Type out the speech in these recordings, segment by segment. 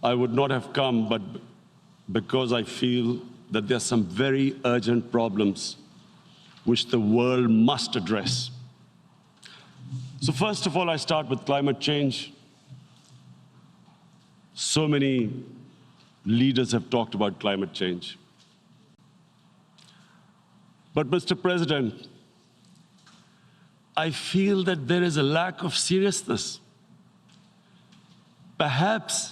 I would not have come, but because I feel that there are some very urgent problems which the world must address. So first of all, I start with climate change. So many leaders have talked about climate change. But Mr. President, I feel that there is a lack of seriousness. Perhaps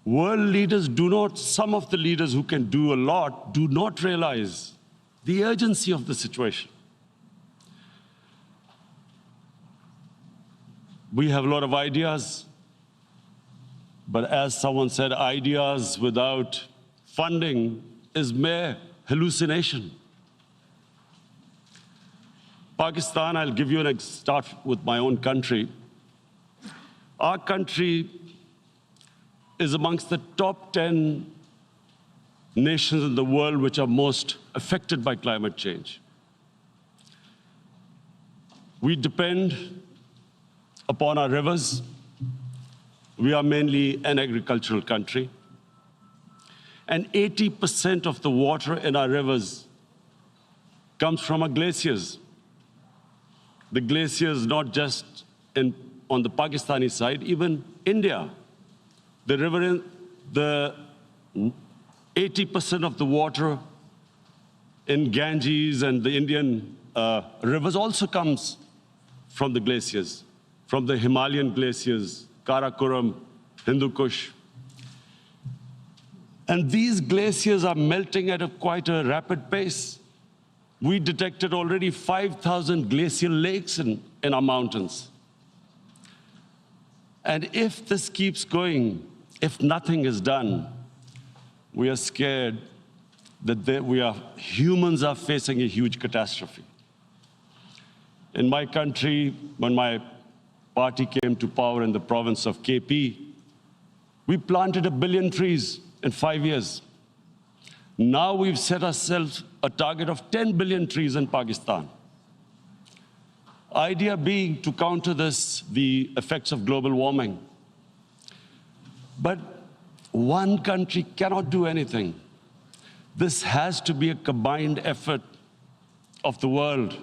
world leaders do not, some of the leaders who can do a lot, do not realize the urgency of the situation. We have a lot of ideas, but as someone said, ideas without funding is mere hallucination. Pakistan, I'll give you an start with my own country. Our country is amongst the top 10 nations in the world which are most affected by climate change. We depend upon our rivers. We are mainly an agricultural country. And 80% of the water in our rivers comes from our glaciers. The glaciers, not just on the Pakistani side, even India. The river, the 80% of the water in Ganges and the Indian rivers also comes from the glaciers, from the Himalayan glaciers, Karakoram, Hindu Kush. And these glaciers are melting at quite a rapid pace. We detected already 5,000 glacial lakes in our mountains. And if this keeps going, if nothing is done, we are scared that humans are facing a huge catastrophe. In my country, when my party came to power in the province of KP, we planted 1 billion trees in 5 years. Now we've set ourselves a target of 10 billion trees in Pakistan. Idea being to counter this, the effects of global warming. But one country cannot do anything. This has to be a combined effort of the world.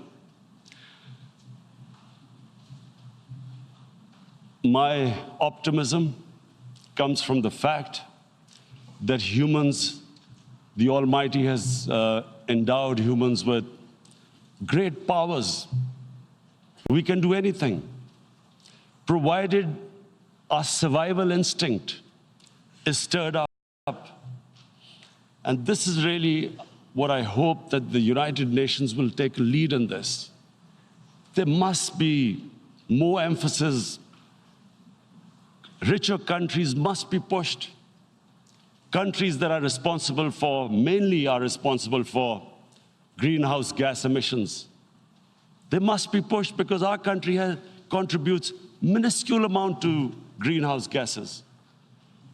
My optimism comes from the fact that humans, the Almighty has endowed humans with great powers. We can do anything, provided our survival instinct is stirred up. And this is really what I hope that the United Nations will take a lead in this. There must be more emphasis. Richer countries must be pushed. Countries that are responsible for, mainly are responsible for greenhouse gas emissions. They must be pushed because our country contributes minuscule amount to greenhouse gases.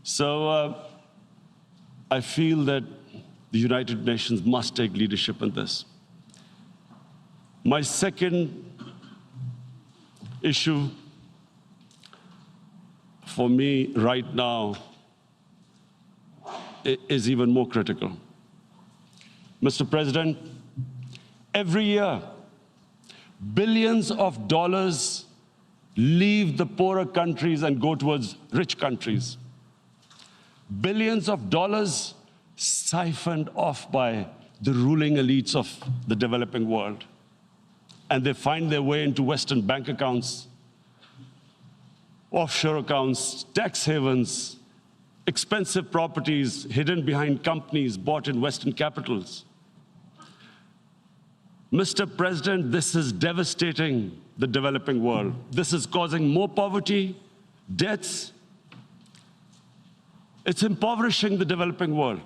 So I feel that the United Nations must take leadership in this. My second issue for me right now is even more critical. Mr. President, every year, billions of dollars leave the poorer countries and go towards rich countries. Billions of dollars siphoned off by the ruling elites of the developing world. And they find their way into Western bank accounts, offshore accounts, tax havens, expensive properties hidden behind companies bought in Western capitals. Mr. President, this is devastating the developing world. This is causing more poverty, deaths. It's impoverishing the developing world.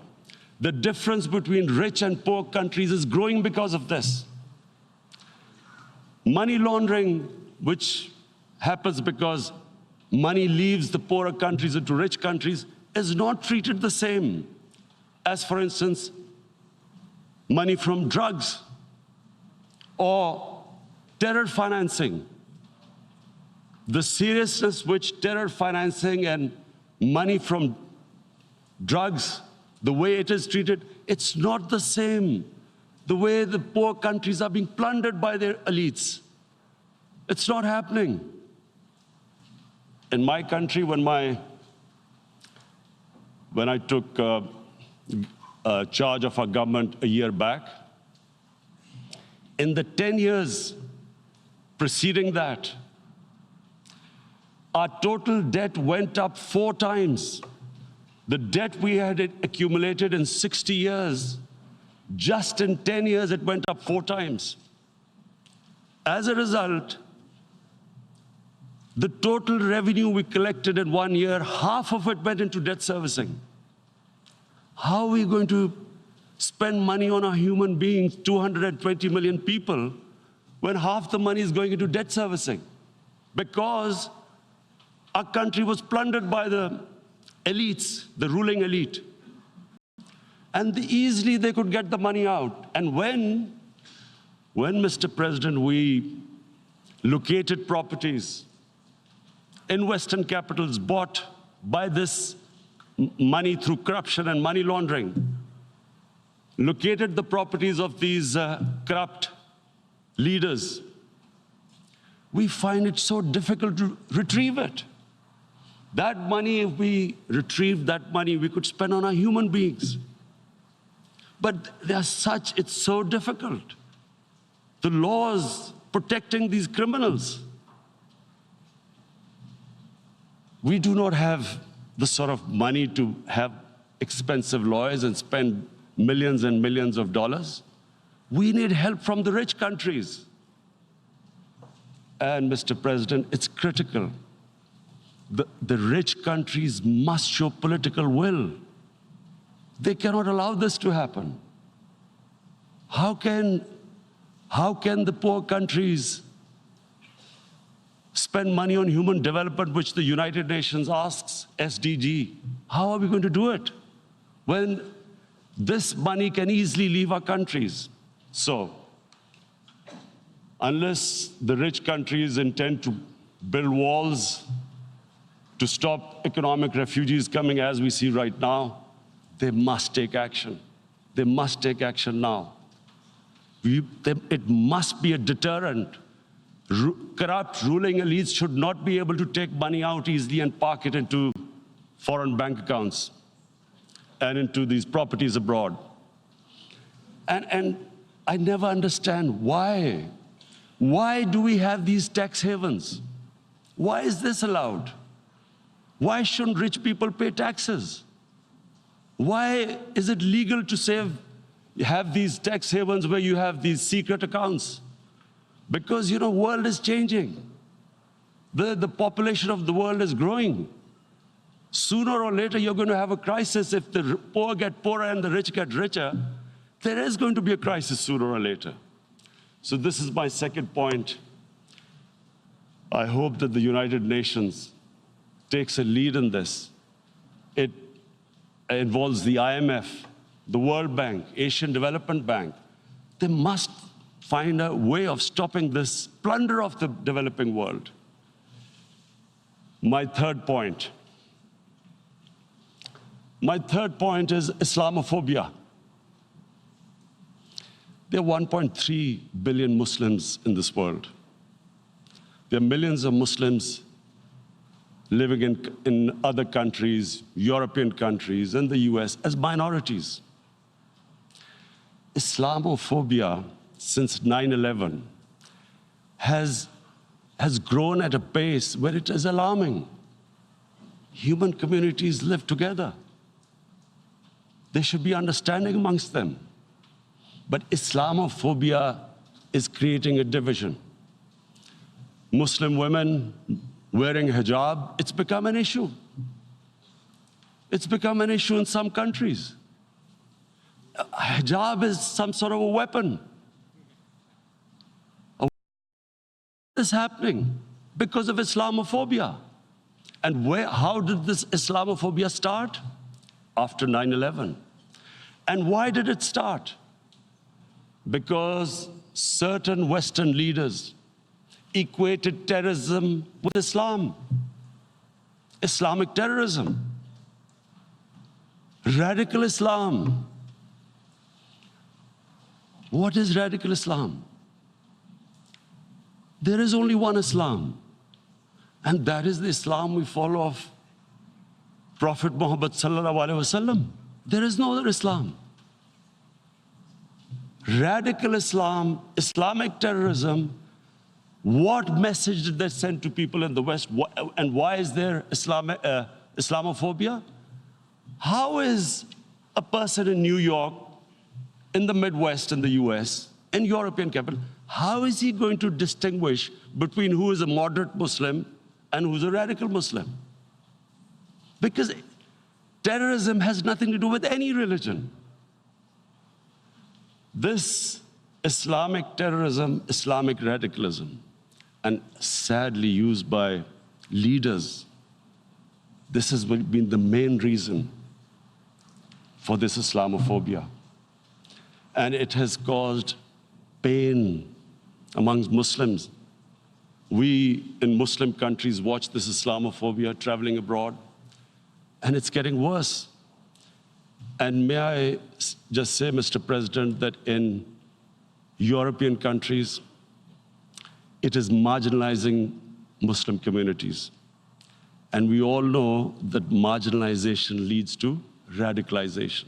The difference between rich and poor countries is growing because of this. Money laundering, which happens because money leaves the poorer countries into rich countries, is not treated the same as, for instance, money from drugs or terror financing. The seriousness which terror financing and money from drugs, the way it is treated, it's not the same. The way the poor countries are being plundered by their elites. It's not happening. In my country, when I took charge of our government a year back, in the 10 years preceding that, our total debt went up 4 times. The debt we had accumulated in 60 years, just in 10 years, it went up 4 times. As a result, the total revenue we collected in 1 year, half of it went into debt servicing. How are we going to spend money on our human beings, 220 million people, when half the money is going into debt servicing? Because our country was plundered by the elites, the ruling elite. And easily they could get the money out. And when, Mr. President, we located properties in Western capitals bought by this money through corruption and money laundering, located the properties of these corrupt leaders, we find it so difficult to retrieve it. That money, if we retrieved that money, we could spend on our human beings. But it's so difficult. The laws protecting these criminals. We do not have the sort of money to have expensive lawyers and spend millions and millions of dollars. We need help from the rich countries. And Mr. President, it's critical. The rich countries must show political will. They cannot allow this to happen. How can the poor countries spend money on human development, which the United Nations asks, SDG? How are we going to do it when this money can easily leave our countries? So, unless the rich countries intend to build walls to stop economic refugees coming as we see right now, they must take action. They must take action now. It must be a deterrent. Corrupt ruling elites should not be able to take money out easily and park it into foreign bank accounts and into these properties abroad. And I never understand why. Why do we have these tax havens? Why is this allowed? Why shouldn't rich people pay taxes? Why is it legal to have these tax havens where you have these secret accounts? Because, the world is changing. The population of the world is growing. Sooner or later, you're going to have a crisis. If the poor get poorer and the rich get richer, there is going to be a crisis sooner or later. So this is my second point. I hope that the United Nations takes a lead in this. It involves the IMF, the World Bank, Asian Development Bank. They must find a way of stopping this plunder of the developing world. My third point is Islamophobia. There are 1.3 billion Muslims in this world. There are millions of Muslims living in other countries, European countries, and the US as minorities. Islamophobia, since 9/11, has grown at a pace where it is alarming. Human communities live together. There should be understanding amongst them. But Islamophobia is creating a division. Muslim women wearing hijab, it's become an issue. It's become an issue in some countries. Hijab is some sort of a weapon. What is happening? Because of Islamophobia. And how did this Islamophobia start? After 9/11. And why did it start? Because certain Western leaders equated terrorism with Islam. Islamic terrorism, radical Islam. What is radical Islam? There is only one Islam, and that is the Islam we follow of Prophet Muhammad sallallahu alaihi wasallam. There is no other Islam. Radical Islam, Islamic terrorism, what message did they send to people in the West? And why is there Islamophobia? How is a person in New York, in the Midwest, in the US, in European capital, how is he going to distinguish between who is a moderate Muslim and who's a radical Muslim? Because terrorism has nothing to do with any religion. This Islamic terrorism, Islamic radicalism, and sadly used by leaders, this has been the main reason for this Islamophobia. And it has caused pain amongst Muslims. We in Muslim countries watch this Islamophobia traveling abroad, and it's getting worse. And may I just say, Mr. President, that in European countries, it is marginalizing Muslim communities. And we all know that marginalization leads to radicalization.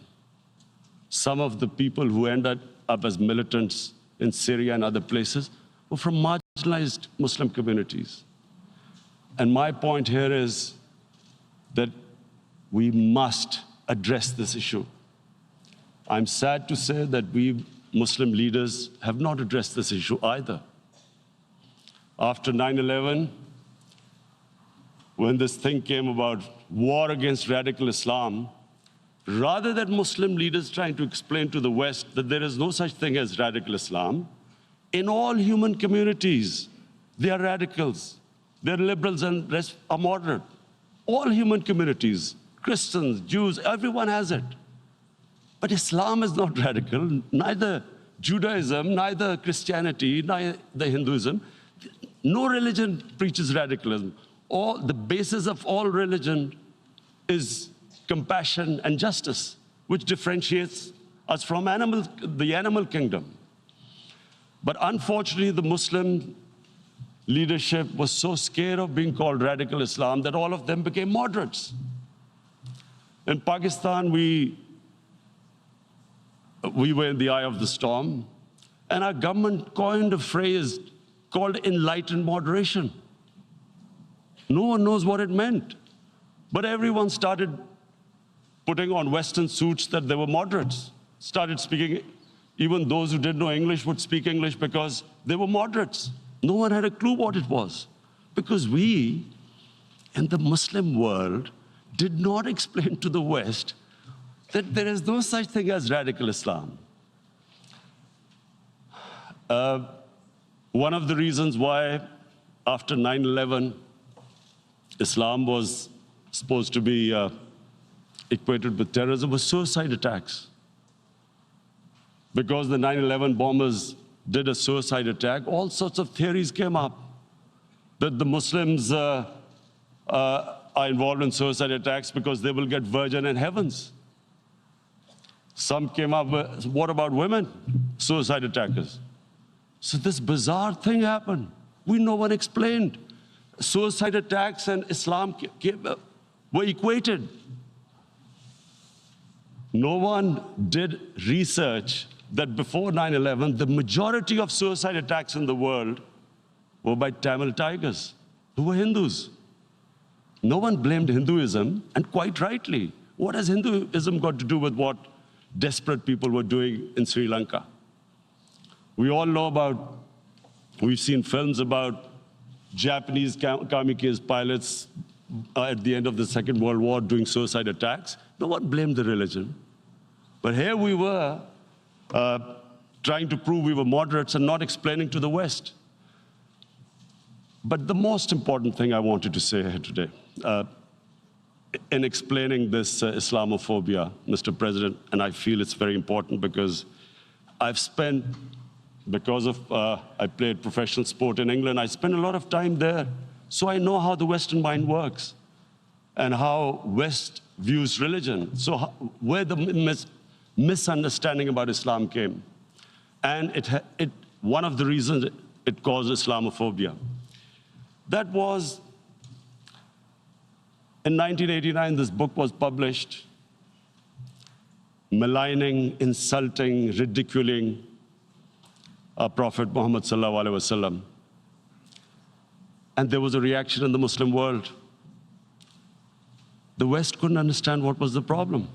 Some of the people who ended up as militants in Syria and other places were from marginalized Muslim communities. And my point here is that we must address this issue. I'm sad to say that we Muslim leaders have not addressed this issue either. After 9/11, when this thing came about war against radical Islam, rather than Muslim leaders trying to explain to the West that there is no such thing as radical Islam, in all human communities, they are radicals. They're liberals and rest are moderate. All human communities, Christians, Jews, everyone has it. But Islam is not radical, neither Judaism, neither Christianity, neither Hinduism. No religion preaches radicalism. The basis of all religion is compassion and justice, which differentiates us from the animal kingdom. But unfortunately, the Muslim leadership was so scared of being called radical Islam that all of them became moderates. In Pakistan, we were in the eye of the storm, and our government coined a phrase called enlightened moderation. No one knows what it meant, but everyone started putting on Western suits that they were moderates, started speaking. Even those who didn't know English would speak English because they were moderates. No one had a clue what it was, because we, in the Muslim world, did not explain to the West that there is no such thing as radical Islam. One of the reasons why, after 9/11, Islam was supposed to be equated with terrorism was suicide attacks. Because the 9/11 bombers did a suicide attack, all sorts of theories came up that the Muslims are involved in suicide attacks because they will get virgin in heavens. Some came up with, what about women, suicide attackers? So this bizarre thing happened. No one explained. Suicide attacks and Islam were equated. No one did research that before 9/11, the majority of suicide attacks in the world were by Tamil tigers, who were Hindus. No one blamed Hinduism, and quite rightly. What has Hinduism got to do with what desperate people were doing in Sri Lanka? We all know about, we've seen films about Japanese kamikaze pilots at the end of the Second World War doing suicide attacks. No one blamed the religion. But here we were trying to prove we were moderates and not explaining to the West. But the most important thing I wanted to say here today, in explaining this Islamophobia, Mr. President, and I feel it's very important because I've spent, because of I played professional sport in England, I spent a lot of time there, so I know how the Western mind works. and how West views religion. So where the misunderstanding about Islam came. And one of the reasons it caused Islamophobia. That was, in 1989, this book was published, maligning, insulting, ridiculing our Prophet Muhammad sallallahu alaihi wasallam. And there was a reaction in the Muslim world. The West couldn't understand what was the problem.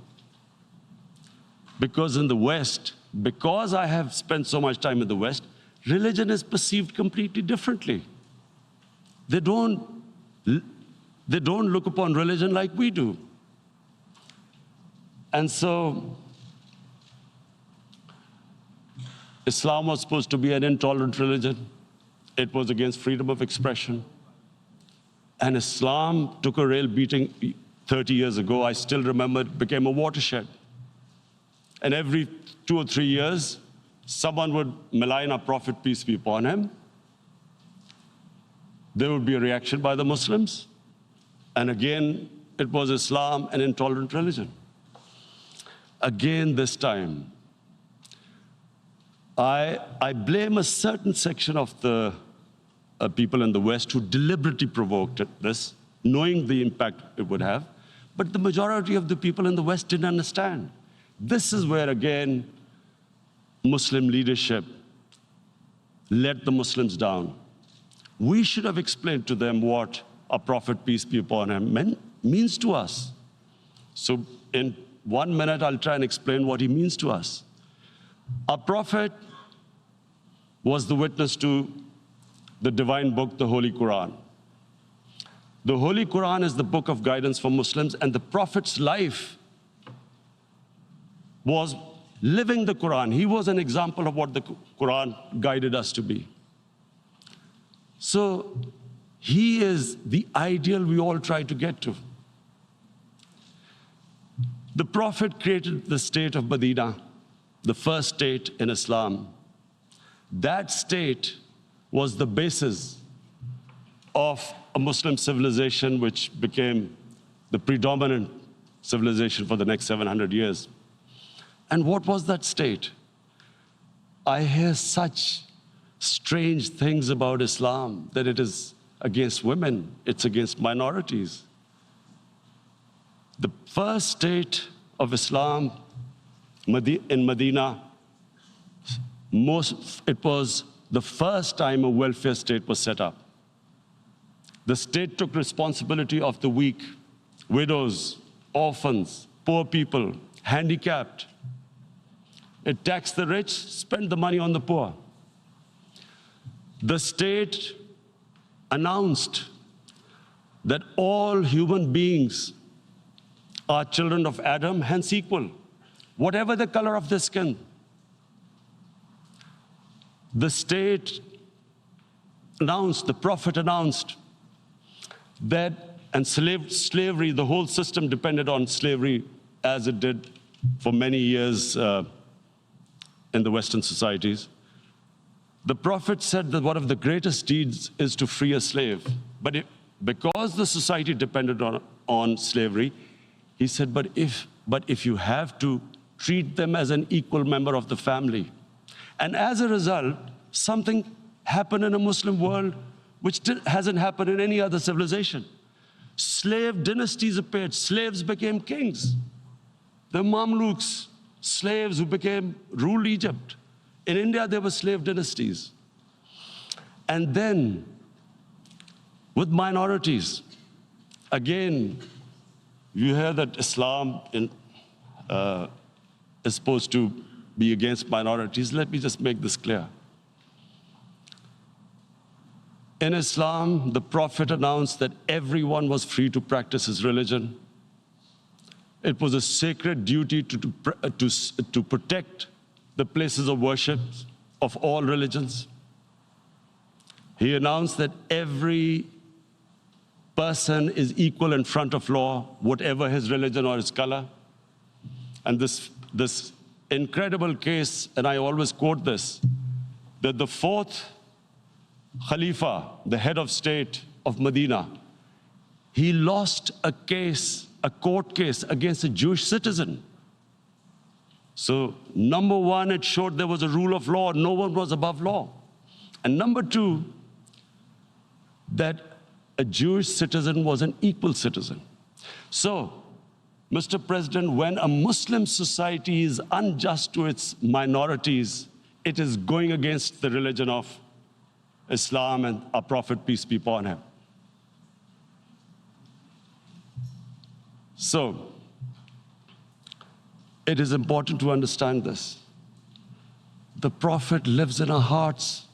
Because in the West, because I have spent so much time in the West, religion is perceived completely differently. They don't look upon religion like we do. And so, Islam was supposed to be an intolerant religion. It was against freedom of expression. And Islam took a real beating 30 years ago. I still remember it became a watershed. And every 2 or 3 years, someone would malign our Prophet, peace be upon him. There would be a reaction by the Muslims. And again, it was Islam, an intolerant religion. Again, this time, I blame a certain section of the people in the West who deliberately provoked this, knowing the impact it would have. But the majority of the people in the West didn't understand. This is where, again, Muslim leadership let the Muslims down. We should have explained to them what our Prophet, peace be upon him, means to us. So in 1 minute, I'll try and explain what he means to us. Our Prophet was the witness to the divine book, the Holy Quran. The Holy Quran is the book of guidance for Muslims, and the Prophet's life was living the Quran. He was an example of what the Quran guided us to be. So he is the ideal we all try to get to. The Prophet created the state of Medina, the first state in Islam. That state was the basis of a Muslim civilization which became the predominant civilization for the next 700 years. And what was that state? I hear such strange things about Islam, that it is against women, it's against minorities. The first state of Islam in Medina, it was the first time a welfare state was set up. The state took responsibility of the weak, widows, orphans, poor people, handicapped. It taxed the rich, spent the money on the poor. The state announced that all human beings are children of Adam, hence equal, whatever the color of their skin. The state announced, the Prophet announced that, and slavery, the whole system depended on slavery as it did for many years in the Western societies. The Prophet said that one of the greatest deeds is to free a slave. But because the society depended on slavery, he said, but if you have to treat them as an equal member of the family. And as a result, something happened in a Muslim world which hasn't happened in any other civilization. Slave dynasties appeared. Slaves became kings. The Mamluks, slaves who ruled Egypt. In India, there were slave dynasties. And then, with minorities, again, you hear that Islam is supposed to be against minorities. Let me just make this clear. In Islam, the Prophet announced that everyone was free to practice his religion. It was a sacred duty to protect the places of worship of all religions. He announced that every person is equal in front of law, whatever his religion or his color. And this incredible case, and I always quote this, that the fourth Khalifa, the head of state of Medina, he lost a case, a court case against a Jewish citizen. So number one, it showed there was a rule of law. No one was above law. And number two, that a Jewish citizen was an equal citizen. So, Mr. President, when a Muslim society is unjust to its minorities, it is going against the religion of Islam and our Prophet, peace be upon him. So, it is important to understand this. The Prophet lives in our hearts.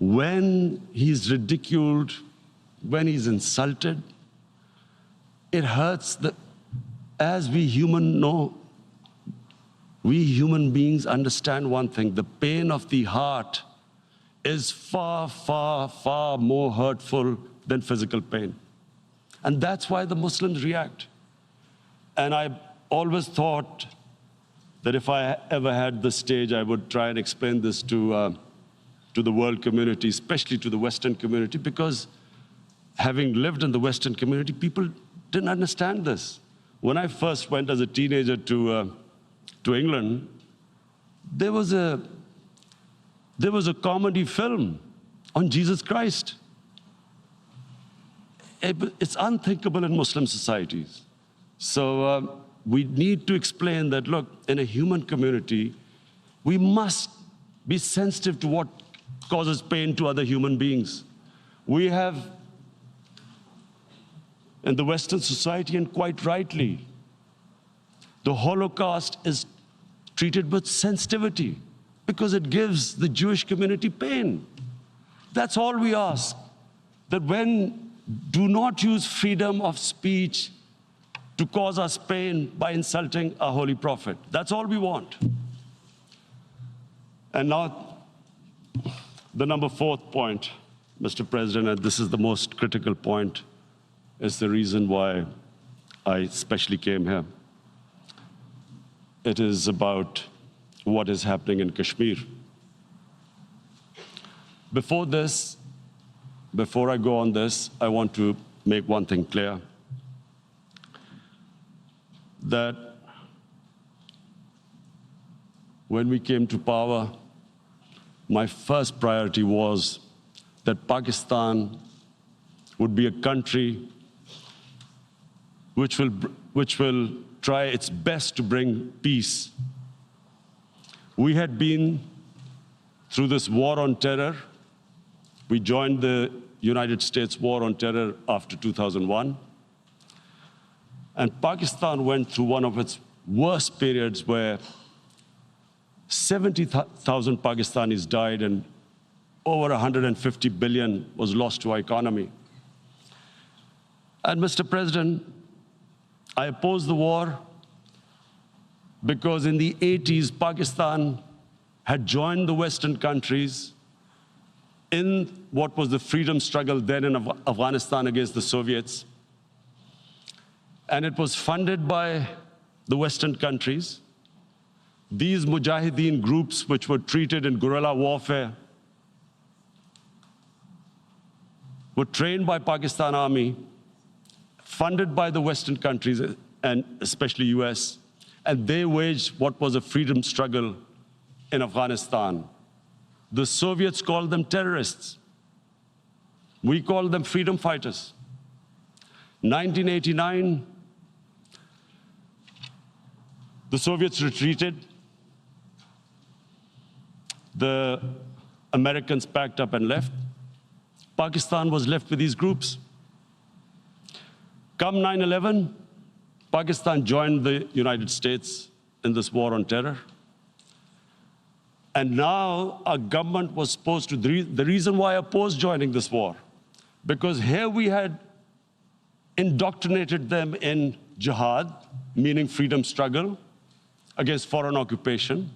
When he's ridiculed, when he's insulted, it hurts. As we human beings understand one thing: the pain of the heart is far, far, far more hurtful than physical pain. And that's why the Muslims react. And I always thought that if I ever had the stage, I would try and explain this to the world community, especially to the Western community, because having lived in the Western community, people didn't understand this. When I first went as a teenager to England, there was a comedy film on Jesus Christ. It's unthinkable in Muslim societies. So we need to explain that, look, in a human community, we must be sensitive to what causes pain to other human beings. We have, in the Western society, and quite rightly, the Holocaust is treated with sensitivity because it gives the Jewish community pain. That's all we ask. That do not use freedom of speech to cause us pain by insulting our holy prophet. That's all we want. And now, the number fourth point, Mr. President, and this is the most critical point, is the reason why I especially came here. It is about what is happening in Kashmir. Before I go on this, I want to make one thing clear, that when we came to power, my first priority was that Pakistan would be a country which will try its best to bring peace. We had been through this war on terror. We joined the United States war on terror after 2001. And Pakistan went through one of its worst periods where 70,000 Pakistanis died and over 150 billion was lost to our economy. And Mr. President, I opposed the war because in the 80s, Pakistan had joined the Western countries in what was the freedom struggle then in Afghanistan against the Soviets. And it was funded by the Western countries. These mujahideen groups, which were treated in guerrilla warfare, were trained by Pakistan Army, funded by the Western countries, and especially US, and they waged what was a freedom struggle in Afghanistan. The Soviets called them terrorists. We called them freedom fighters. 1989, the Soviets retreated. The Americans packed up and left. Pakistan was left with these groups. Come 9/11, Pakistan joined the United States in this war on terror. And now our government was supposed to, the reason why I opposed joining this war, because here we had indoctrinated them in jihad, meaning freedom struggle against foreign occupation.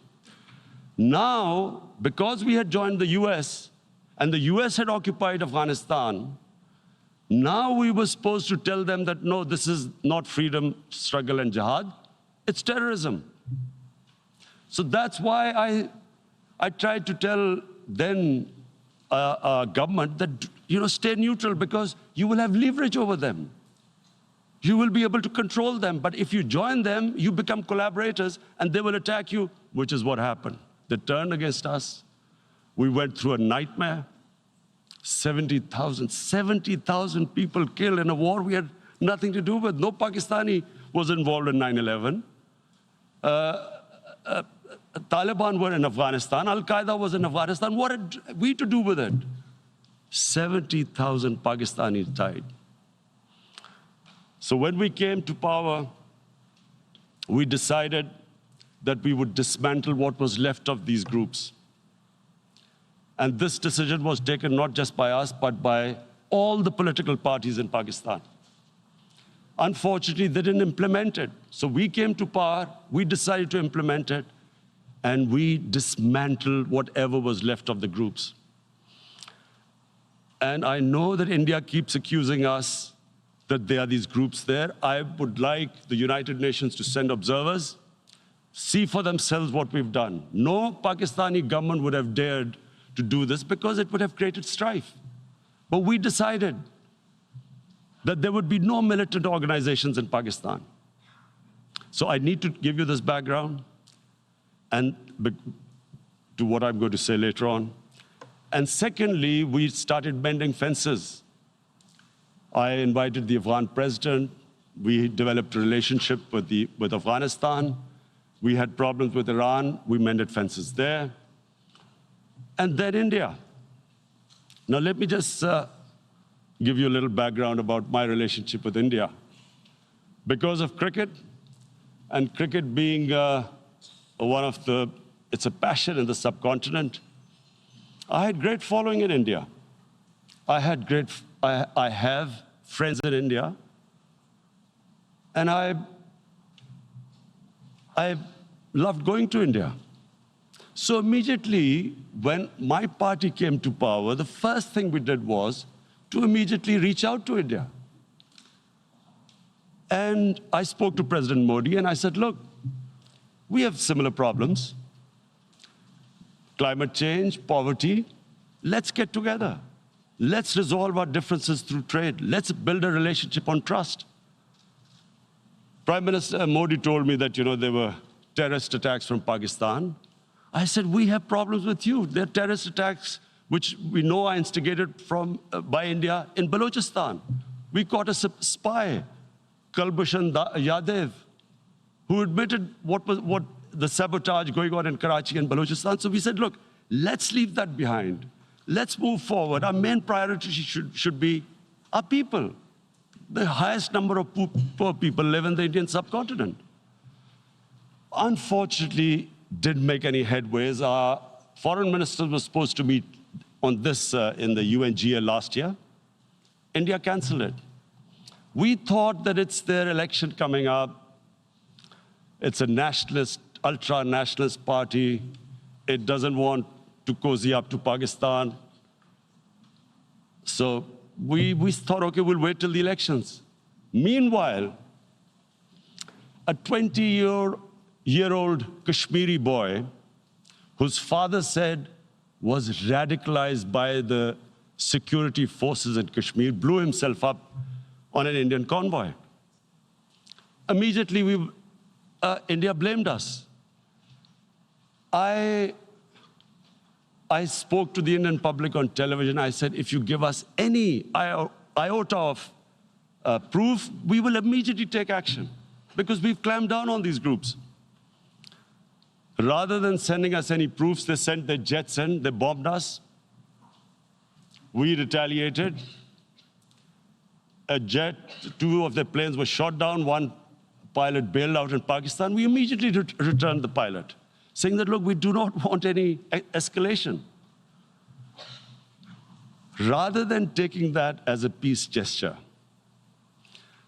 Now, because we had joined the US and the US had occupied Afghanistan, now we were supposed to tell them that, no, this is not freedom struggle and jihad, it's terrorism. So that's why I tried to tell then government that, stay neutral because you will have leverage over them. You will be able to control them. But if you join them, you become collaborators and they will attack you, which is what happened. They turned against us. We went through a nightmare. 70,000 people killed in a war we had nothing to do with. No Pakistani was involved in 9/11. Taliban were in Afghanistan. Al-Qaeda was in Afghanistan. What had we to do with it? 70,000 Pakistanis died. So when we came to power, we decided that we would dismantle what was left of these groups. And this decision was taken not just by us, but by all the political parties in Pakistan. Unfortunately, they didn't implement it. So we came to power, we decided to implement it, and we dismantled whatever was left of the groups. And I know that India keeps accusing us that there are these groups there. I would like the United Nations to send observers, see for themselves what we've done. No Pakistani government would have dared to do this because it would have created strife. But we decided that there would be no militant organizations in Pakistan. So I need to give you this background and to what I'm going to say later on. And secondly, we started mending fences. I invited the Afghan president. We developed a relationship with Afghanistan. We had problems with Iran. We mended fences there. And then India. Now let me just give you a little background about my relationship with India. Because of cricket, and cricket being it's a passion in the subcontinent, I had great following in India. I have friends in India, and I loved going to India. So immediately, when my party came to power, the first thing we did was to immediately reach out to India. And I spoke to President Modi, and I said, look, we have similar problems. Climate change, poverty, let's get together. Let's resolve our differences through trade. Let's build a relationship on trust. Prime Minister Modi told me that, there were terrorist attacks from Pakistan. I said, we have problems with you. There are terrorist attacks which we know are instigated by India in Balochistan. We caught a spy, Kulbhushan Yadav, who admitted what the sabotage going on in Karachi and Balochistan. So we said, look, let's leave that behind. Let's move forward. Our main priority should be our people. The highest number of poor people live in the Indian subcontinent. Unfortunately, didn't make any headways. Our foreign ministers were supposed to meet on this in the UNGA last year. India canceled it. We thought that it's their election coming up. It's a nationalist, ultra-nationalist party. It doesn't want to cozy up to Pakistan. So we thought, okay, we'll wait till the elections. Meanwhile, a 20-year-old Kashmiri boy, whose father said was radicalized by the security forces in Kashmir, blew himself up on an Indian convoy. Immediately, India blamed us. I spoke to the Indian public on television. I said, if you give us any iota of proof, we will immediately take action because we've clamped down on these groups. Rather than sending us any proofs, they sent their jets in, they bombed us. We retaliated. Two of their planes were shot down, one pilot bailed out in Pakistan. We immediately returned the pilot, saying that, look, we do not want any escalation. Rather than taking that as a peace gesture,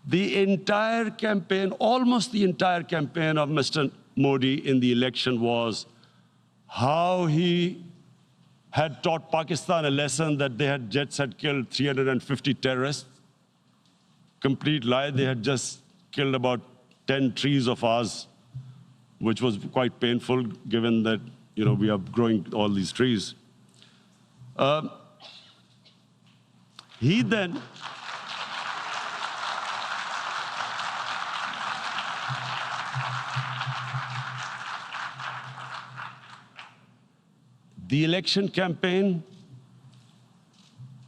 the entire campaign, almost the entire campaign of Mr. Modi in the election was how he had taught Pakistan a lesson that jets had killed 350 terrorists. Complete lie. They had just killed about 10 trees of ours, which was quite painful given that we are growing all these trees. He then, the election campaign,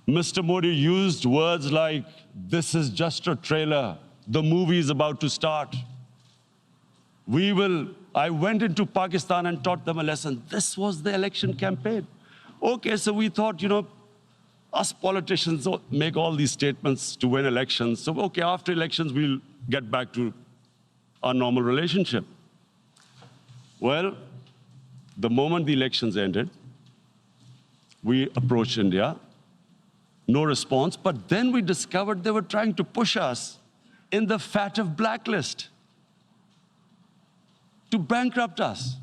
Mr. Modi used words like, "This is just a trailer. The movie is about to start. I went into Pakistan and taught them a lesson." This was the election campaign. Okay, so we thought, us politicians make all these statements to win elections. So, okay, after elections, we'll get back to our normal relationship. Well, the moment the elections ended, we approached India. No response, but then we discovered they were trying to push us in the FATF blacklist to bankrupt us.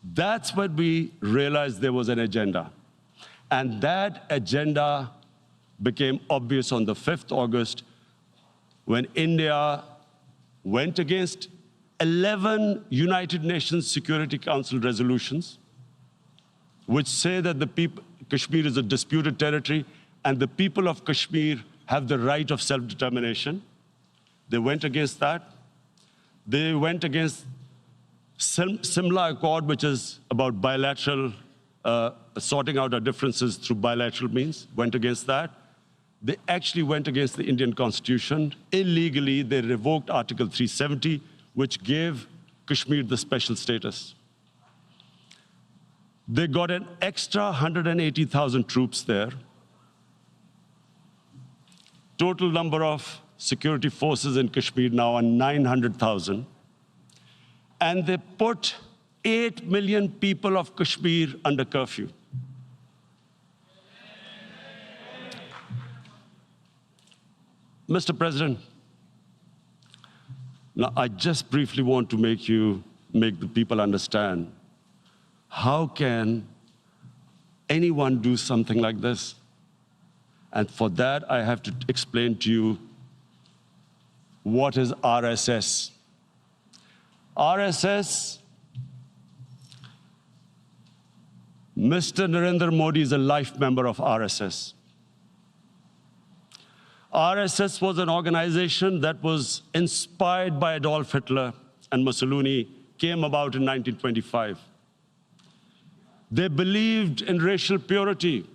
That's when we realized there was an agenda. And that agenda became obvious on the 5th August when India went against 11 United Nations Security Council resolutions, which say that Kashmir is a disputed territory and the people of Kashmir have the right of self-determination. They went against that. They went against Simla Accord, which is about bilateral, sorting out our differences through bilateral means, went against that. They actually went against the Indian Constitution. Illegally, they revoked Article 370, which gave Kashmir the special status. They got an extra 180,000 troops there. Total number of security forces in Kashmir now are 900,000. And they put 8 million people of Kashmir under curfew. Mr. President, now I just briefly want to make the people understand, how can anyone do something like this? And for that, I have to explain to you what is RSS. RSS, Mr. Narendra Modi is a life member of RSS. RSS was an organization that was inspired by Adolf Hitler and Mussolini, came about in 1925. They believed in racial purity,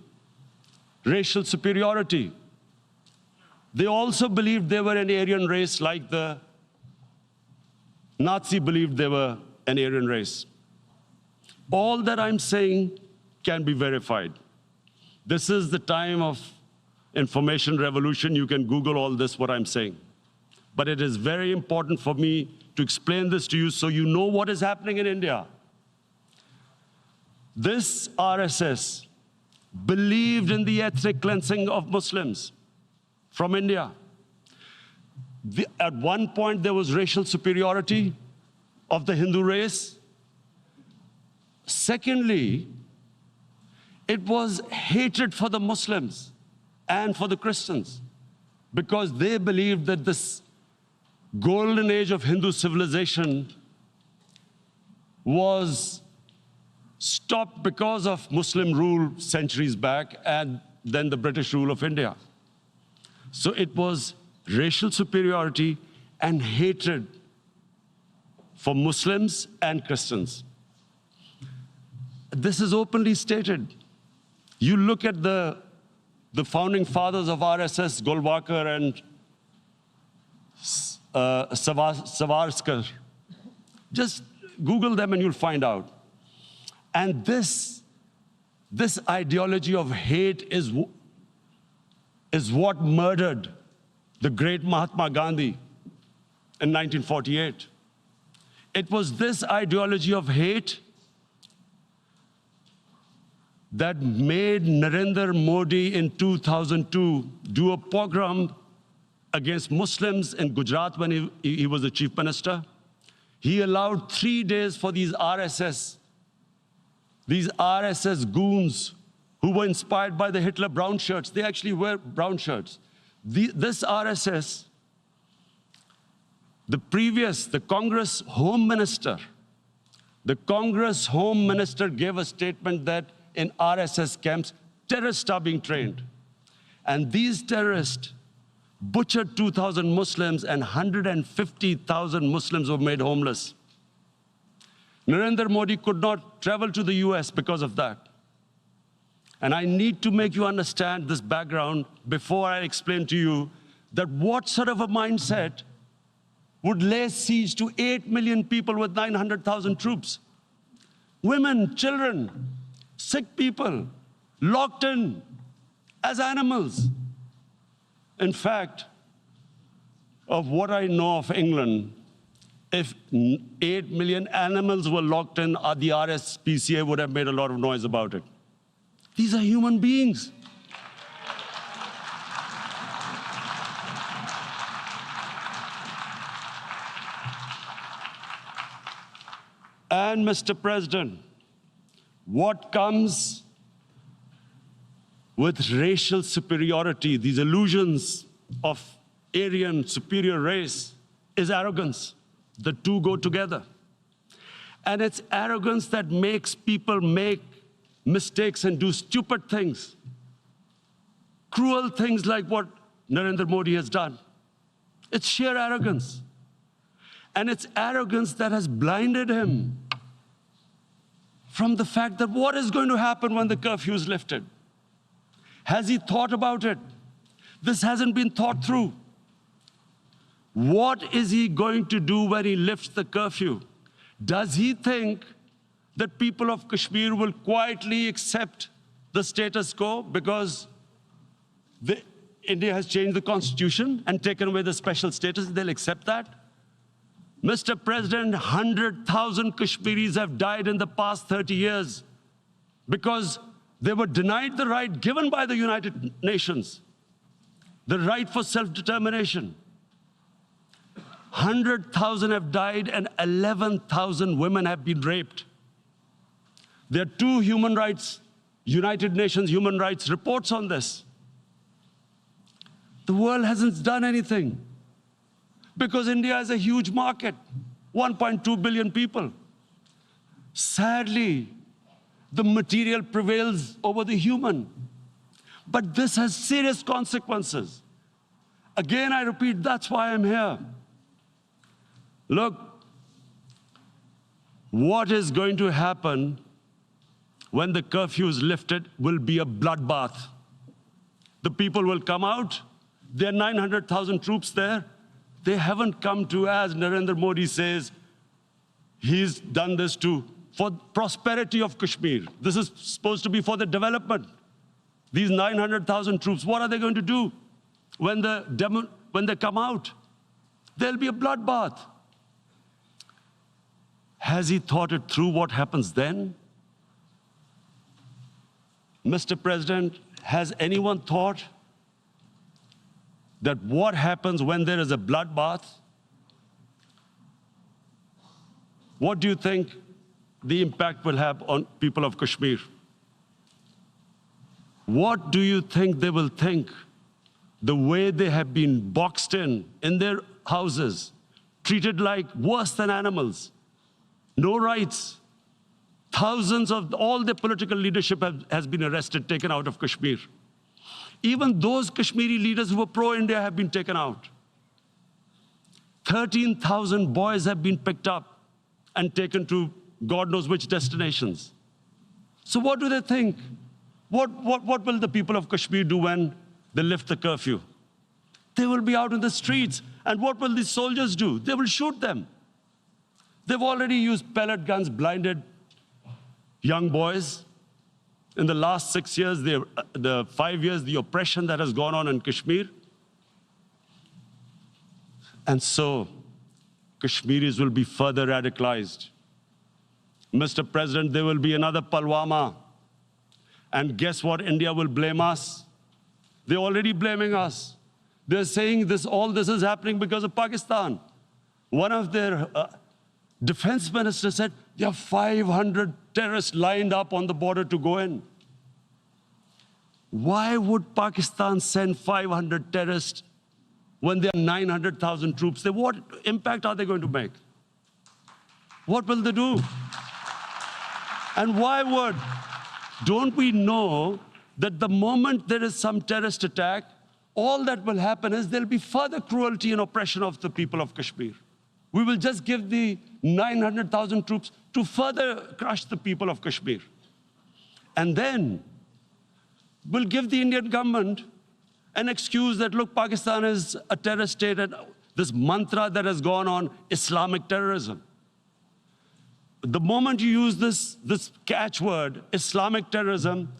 racial superiority. They also believed they were an Aryan race, like the Nazi believed they were an Aryan race. All that I'm saying can be verified. This is the time of information revolution. You can Google all this, what I'm saying. But it is very important for me to explain this to you so you know what is happening in India. This RSS believed in the ethnic cleansing of Muslims from India. At one point, there was racial superiority of the Hindu race. Secondly, it was hatred for the Muslims and for the Christians, because they believed that this golden age of Hindu civilization was stopped because of Muslim rule centuries back and then the British rule of India. So it was racial superiority and hatred for Muslims and Christians. This is openly stated. You look at the founding fathers of RSS, Golwalkar and Savarkar. Just Google them and you'll find out. And this ideology of hate is what murdered the great Mahatma Gandhi in 1948. It was this ideology of hate that made Narendra Modi in 2002 do a pogrom against Muslims in Gujarat when he was the chief minister. He allowed 3 days for these RSS goons who were inspired by the Hitler brown shirts. They actually wear brown shirts. This RSS, the Congress Home Minister gave a statement that in RSS camps, terrorists are being trained. And these terrorists butchered 2,000 Muslims and 150,000 Muslims were made homeless. Narendra Modi could not travel to the US because of that. And I need to make you understand this background before I explain to you that what sort of a mindset would lay siege to 8 million people with 900,000 troops. Women, children, sick people, locked in as animals. In fact, of what I know of England, if 8 million animals were locked in, the RSPCA would have made a lot of noise about it. These are human beings. And Mr. President, what comes with racial superiority, these illusions of Aryan superior race, is arrogance. The two go together. And it's arrogance that makes people make mistakes and do stupid things, cruel things like what Narendra Modi has done. It's sheer arrogance. And it's arrogance that has blinded him from the fact that what is going to happen when the curfew is lifted? Has he thought about it? This hasn't been thought through. What is he going to do when he lifts the curfew? Does he think that people of Kashmir will quietly accept the status quo because India has changed the constitution and taken away the special status? They'll accept that? Mr. President, 100,000 Kashmiris have died in the past 30 years because they were denied the right given by the United Nations, the right for self-determination. 100,000 have died and 11,000 women have been raped. There are two human rights, United Nations human rights reports on this. The world hasn't done anything because India is a huge market, 1.2 billion people. Sadly, the material prevails over the human. But this has serious consequences. Again, I repeat, that's why I'm here. Look, what is going to happen when the curfew is lifted will be a bloodbath. The people will come out. There are 900,000 troops there. They haven't come to, as Narendra Modi says, he's done this for prosperity of Kashmir. This is supposed to be for the development. These 900,000 troops, what are they going to do when they come out? There'll be a bloodbath. Has he thought it through what happens then? Mr. President, has anyone thought that what happens when there is a bloodbath? What do you think the impact will have on people of Kashmir? What do you think they will think? The way they have been boxed in their houses, treated like worse than animals, no rights. Thousands of all the political leadership has been arrested, taken out of Kashmir. Even those Kashmiri leaders who were pro-India have been taken out. 13,000 boys have been picked up and taken to God knows which destinations. So what do they think? What will the people of Kashmir do when they lift the curfew? They will be out in the streets. And what will these soldiers do? They will shoot them. They've already used pellet guns, blinded young boys. In the last 6 years, the 5 years, the oppression that has gone on in Kashmir. And so, Kashmiris will be further radicalized. Mr. President, there will be another Pulwama. And guess what? India will blame us. They're already blaming us. They're saying all this is happening because of Pakistan. One of their defense ministers said, there are 500 terrorists lined up on the border to go in. Why would Pakistan send 500 terrorists when there are 900,000 troops? What impact are they going to make? What will they do? And why would? Don't we know that the moment there is some terrorist attack, all that will happen is there'll be further cruelty and oppression of the people of Kashmir. We will just give the 900,000 troops to further crush the people of Kashmir. And then we'll give the Indian government an excuse that, look, Pakistan is a terrorist state, and this mantra that has gone on, Islamic terrorism. The moment you use this catchword, Islamic terrorism,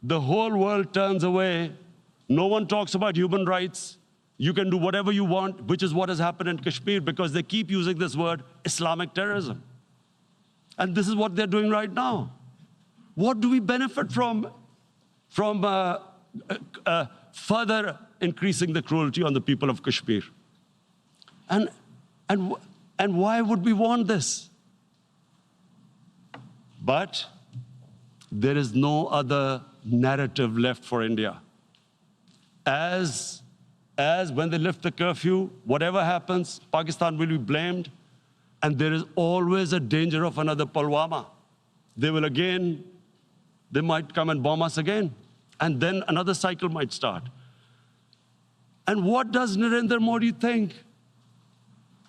the whole world turns away. No one talks about human rights. You can do whatever you want, which is what has happened in Kashmir, because they keep using this word, Islamic terrorism. And this is what they're doing right now. What do we benefit from further increasing the cruelty on the people of Kashmir? And why would we want this? But there is no other narrative left for India. As when they lift the curfew, whatever happens, Pakistan will be blamed, and there is always a danger of another Pulwama. They might come and bomb us again, and then another cycle might start. And what does Narendra Modi think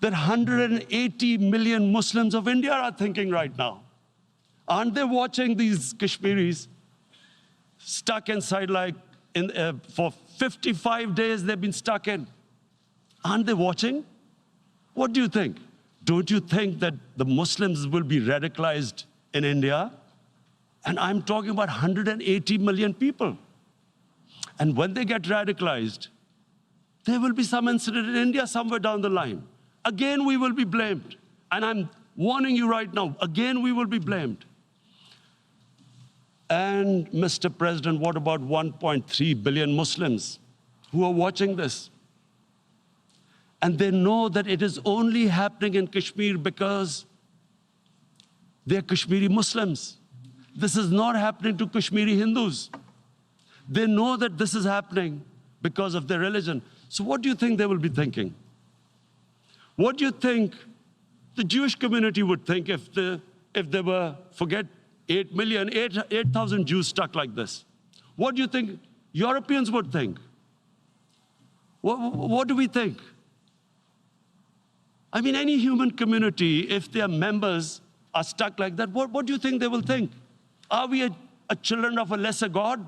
that 180 million Muslims of India are thinking right now? Aren't they watching these Kashmiris stuck inside for 55 days they've been stuck in? Aren't they watching? What do you think? Don't you think that the Muslims will be radicalized in India? And I'm talking about 180 million people. And when they get radicalized, there will be some incident in India somewhere down the line. Again, we will be blamed. And I'm warning you right now, again, we will be blamed. And Mr. President, what about 1.3 billion Muslims who are watching this? And they know that it is only happening in Kashmir because they're Kashmiri Muslims. This is not happening to Kashmiri Hindus. They know that this is happening because of their religion. So what do you think they will be thinking? What do you think the Jewish community would think if there were, forget 8,000 Jews stuck like this? What do you think Europeans would think? What do we think? I mean, any human community, if their members are stuck like that, what do you think they will think? Are we a children of a lesser God?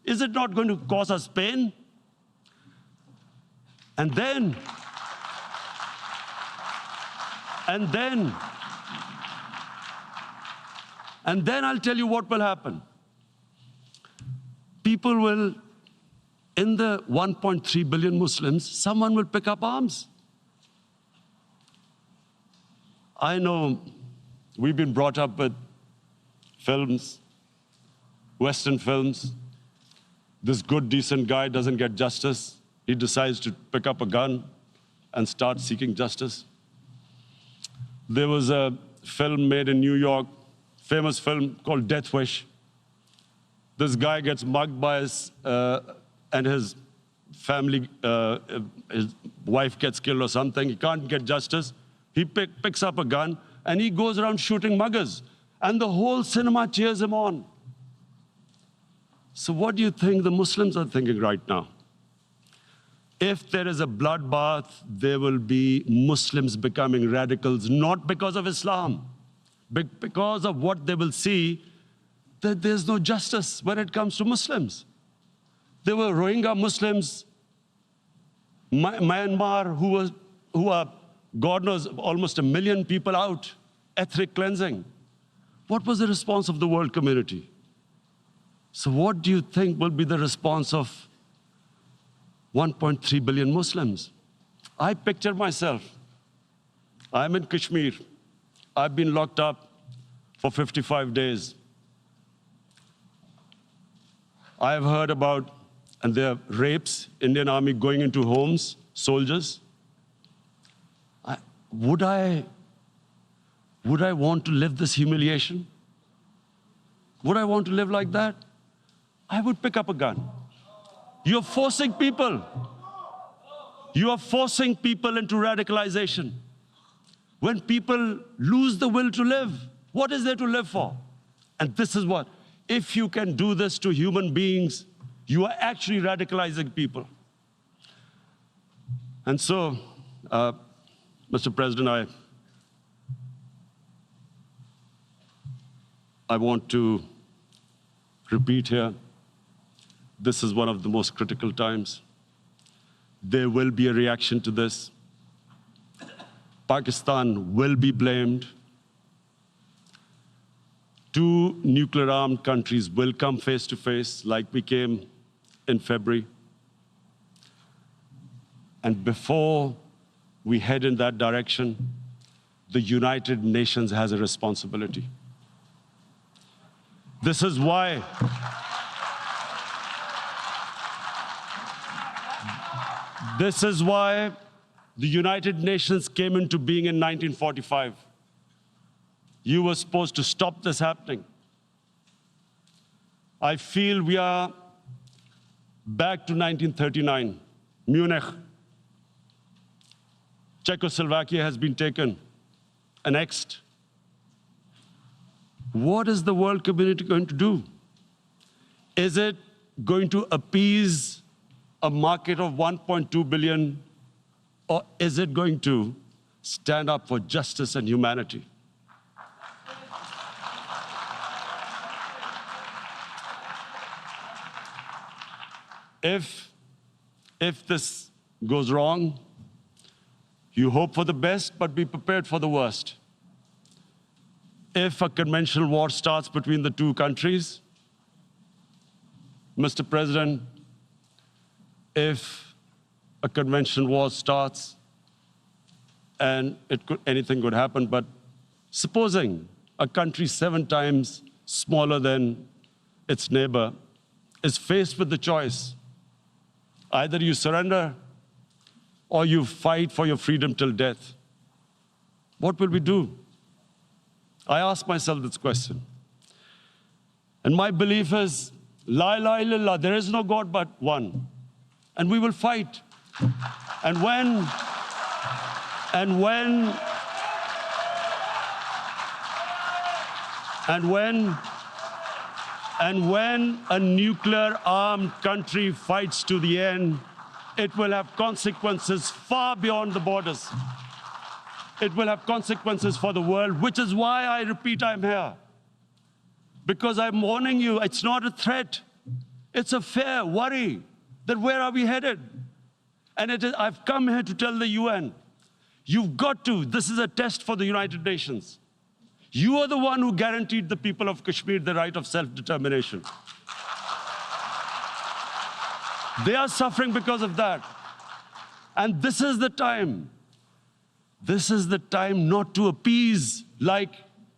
Is it not going to cause us pain? And then I'll tell you what will happen. People will, in the 1.3 billion Muslims, someone will pick up arms. I know we've been brought up with films, Western films. This good, decent guy doesn't get justice. He decides to pick up a gun and start seeking justice. There was a film made in New York, famous film called Death Wish. This guy gets mugged by and his family, his wife gets killed or something. He can't get justice. He picks up a gun and he goes around shooting muggers. And the whole cinema cheers him on. So what do you think the Muslims are thinking right now? If there is a bloodbath, there will be Muslims becoming radicals, not because of Islam, but because of what they will see, that there's no justice when it comes to Muslims. There were Rohingya Muslims, Myanmar, who are, God knows, almost 1 million people out, ethnic cleansing. What was the response of the world community? So what do you think will be the response of 1.3 billion Muslims? I picture myself. I'm in Kashmir. I've been locked up for 55 days. I've heard about, and there are rapes, Indian Army going into homes, soldiers. Would I want to live this humiliation? Would I want to live like that? I would pick up a gun. You're forcing people. You are forcing people into radicalization. When people lose the will to live, what is there to live for? And this is what, if you can do this to human beings, you are actually radicalizing people. And so, Mr. President, I want to repeat here, this is one of the most critical times. There will be a reaction to this. Pakistan will be blamed. Two nuclear-armed countries will come face to face like we came in February. And before we head in that direction, the United Nations has a responsibility. This is why the United Nations came into being in 1945. You were supposed to stop this happening. I feel we are back to 1939, Munich. Czechoslovakia has been taken, annexed. What is the world community going to do? Is it going to appease a market of 1.2 billion, or is it going to stand up for justice and humanity? If this goes wrong, you hope for the best, but be prepared for the worst. If a conventional war starts between the two countries, Mr. President, if a conventional war starts, and anything could happen, but supposing a country 7 times smaller than its neighbor is faced with the choice, either you surrender or you fight for your freedom till death, what will we do? I ask myself this question. And my belief is, La ilaha illallah, there is no God but one. And we will fight. And when a nuclear-armed country fights to the end, it will have consequences far beyond the borders. It will have consequences for the world, which is why I repeat I'm here. Because I'm warning you, it's not a threat. It's a fair worry that where are we headed? And I've come here to tell the UN, you've got to, this is a test for the United Nations. You are the one who guaranteed the people of Kashmir the right of self-determination. They are suffering because of that. And this is the time. This is the time not to appease like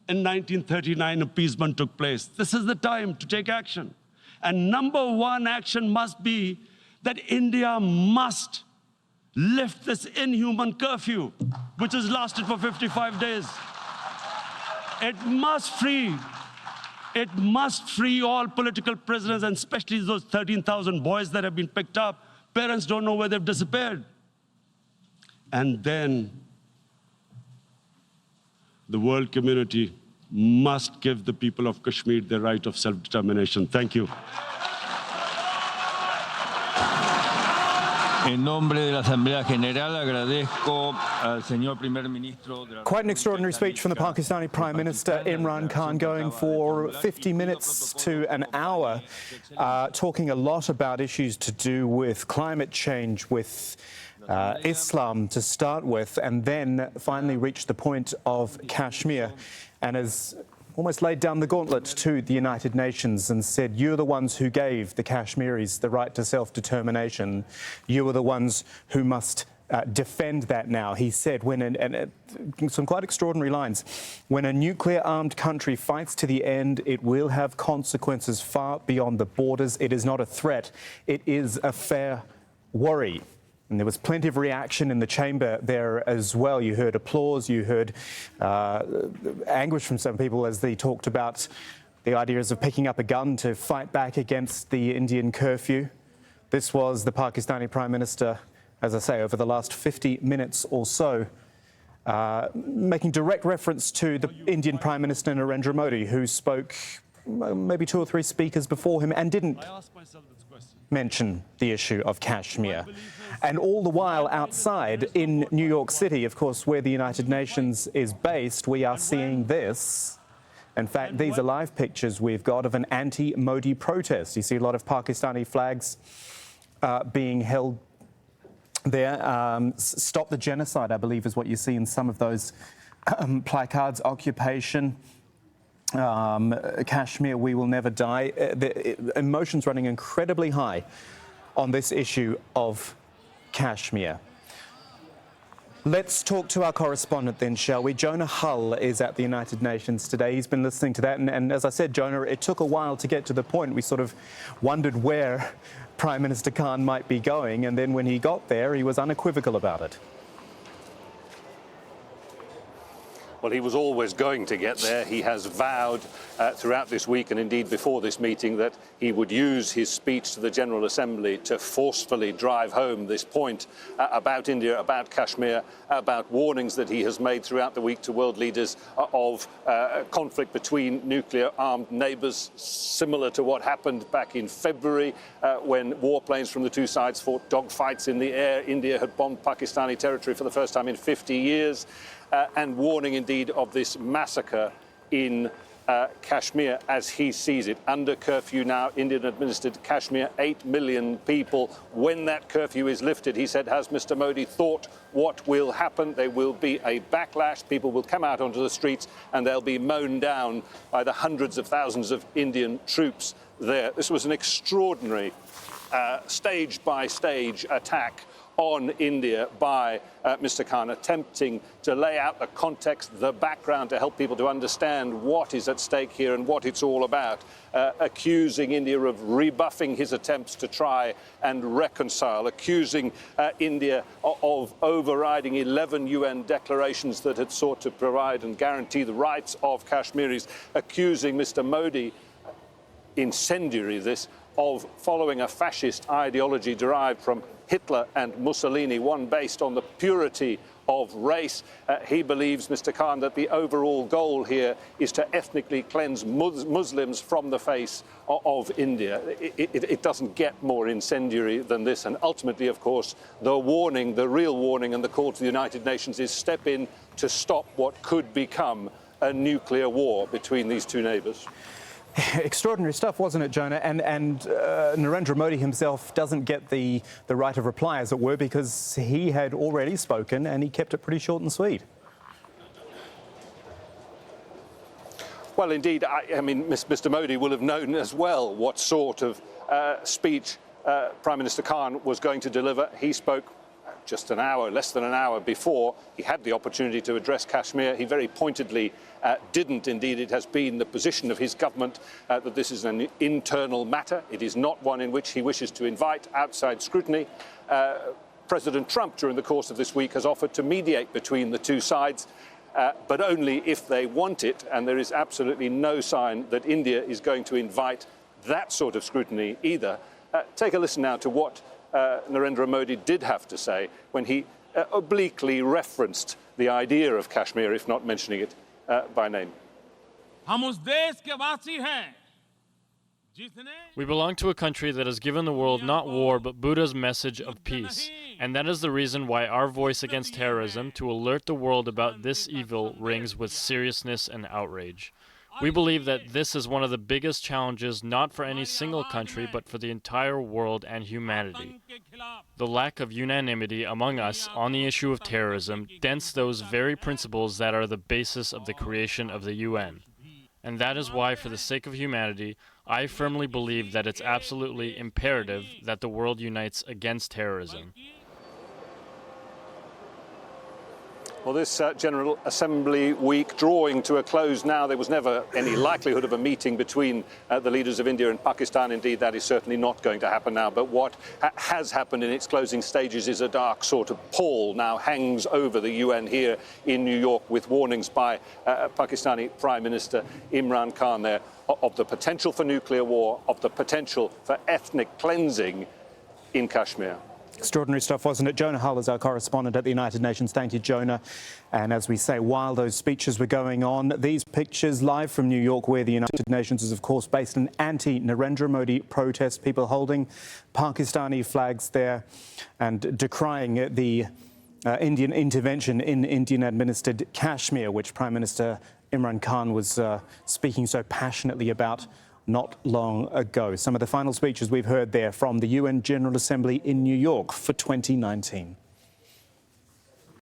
in 1939 appeasement took place. This is the time to take action. And number one action must be that India must lift this inhuman curfew, which has lasted for 55 days. It must free all political prisoners, and especially those 13,000 boys that have been picked up. Parents don't know where they've disappeared. And then the world community must give the people of Kashmir the right of self-determination. Thank you. En nombre de la Asamblea General, agradezco al señor primer ministro. Quite an extraordinary speech from the Pakistani Prime Minister Imran Khan, going for 50 minutes to an hour, talking a lot about issues to do with climate change, with Islam to start with, and then finally reached the point of Kashmir, and has almost laid down the gauntlet to the United Nations and said, you're the ones who gave the Kashmiris the right to self-determination. You are the ones who must defend that now. He said, some quite extraordinary lines, when a nuclear-armed country fights to the end, it will have consequences far beyond the borders. It is not a threat. It is a fair worry. And there was plenty of reaction in the chamber there as well. You heard applause, you heard anguish from some people as they talked about the ideas of picking up a gun to fight back against the Indian curfew. This was the Pakistani Prime Minister, as I say, over the last 50 minutes or so, making direct reference to the Indian Prime Minister Narendra Modi, who spoke maybe 2 or 3 speakers before him and didn't I asked myself this question. mention the issue of Kashmir. And all the while outside in New York City, of course, where the United Nations is based, we are seeing this. In fact, these are live pictures we've got of an anti-Modi protest. You see a lot of Pakistani flags being held there. Stop the genocide, I believe, is what you see in some of those placards. Occupation, Kashmir, we will never die. The emotions running incredibly high on this issue of Kashmir. Let's talk to our correspondent then, shall we? Jonah Hull is at the United Nations today. He's been listening to that. And as I said, Jonah, it took a while to get to the point. We sort of wondered where Prime Minister Khan might be going. And then when he got there, he was unequivocal about it. Well, he was always going to get there. He has vowed throughout this week and indeed before this meeting that he would use his speech to the General Assembly to forcefully drive home this point about India, about Kashmir, about warnings that he has made throughout the week to world leaders of conflict between nuclear-armed neighbours, similar to what happened back in February when warplanes from the two sides fought dogfights in the air. India had bombed Pakistani territory for the first time in 50 years. And warning indeed of this massacre in Kashmir as he sees it. Under curfew now, Indian-administered Kashmir, 8 million people. When that curfew is lifted, he said, has Mr. Modi thought what will happen? There will be a backlash. People will come out onto the streets and they'll be mown down by the hundreds of thousands of Indian troops there. This was an extraordinary stage-by-stage attack on India by Mr. Khan, attempting to lay out the context, the background, to help people to understand what is at stake here and what it's all about, accusing India of rebuffing his attempts to try and reconcile, accusing India of overriding 11 UN declarations that had sought to provide and guarantee the rights of Kashmiris, accusing Mr. Modi, incendiary this, of following a fascist ideology derived from Hitler and Mussolini, one based on the purity of race. He believes, Mr. Khan, that the overall goal here is to ethnically cleanse Muslims from the face of India. It doesn't get more incendiary than this. And ultimately, of course, the warning, the real warning and the call to the United Nations is step in to stop what could become a nuclear war between these two neighbours. Extraordinary stuff, wasn't it, Jonah? And Narendra Modi himself doesn't get the right of reply, as it were, because he had already spoken and he kept it pretty short and sweet. Well, indeed, I mean, Mr. Modi will have known as well what sort of speech Prime Minister Khan was going to deliver. He spoke just an hour, less than an hour before he had the opportunity to address Kashmir. He very pointedly didn't. Indeed, it has been the position of his government that this is an internal matter. It is not one in which he wishes to invite outside scrutiny. President Trump, during the course of this week, has offered to mediate between the two sides, but only if they want it. And there is absolutely no sign that India is going to invite that sort of scrutiny either. Take a listen now to what Narendra Modi did have to say when he obliquely referenced the idea of Kashmir, if not mentioning it by name. We belong to a country that has given the world not war but Buddha's message of peace. And that is the reason why our voice against terrorism, to alert the world about this evil, rings with seriousness and outrage. We believe that this is one of the biggest challenges, not for any single country, but for the entire world and humanity. The lack of unanimity among us on the issue of terrorism dents those very principles that are the basis of the creation of the UN. And that is why, for the sake of humanity, I firmly believe that it's absolutely imperative that the world unites against terrorism. Well, this General Assembly week drawing to a close now. There was never any likelihood of a meeting between the leaders of India and Pakistan. Indeed, that is certainly not going to happen now. But what has happened in its closing stages is a dark sort of pall now hangs over the UN here in New York, with warnings by Pakistani Prime Minister Imran Khan there of the potential for nuclear war, of the potential for ethnic cleansing in Kashmir. Extraordinary stuff, wasn't it? Jonah Hull is our correspondent at the United Nations. Thank you, Jonah. And as we say, while those speeches were going on, these pictures live from New York, where the United Nations is, of course, based, an anti-Narendra Modi protest, people holding Pakistani flags there and decrying the Indian intervention in Indian-administered Kashmir, which Prime Minister Imran Khan was speaking so passionately about not long ago. Some of the final speeches we've heard there from the UN General Assembly in New York for 2019.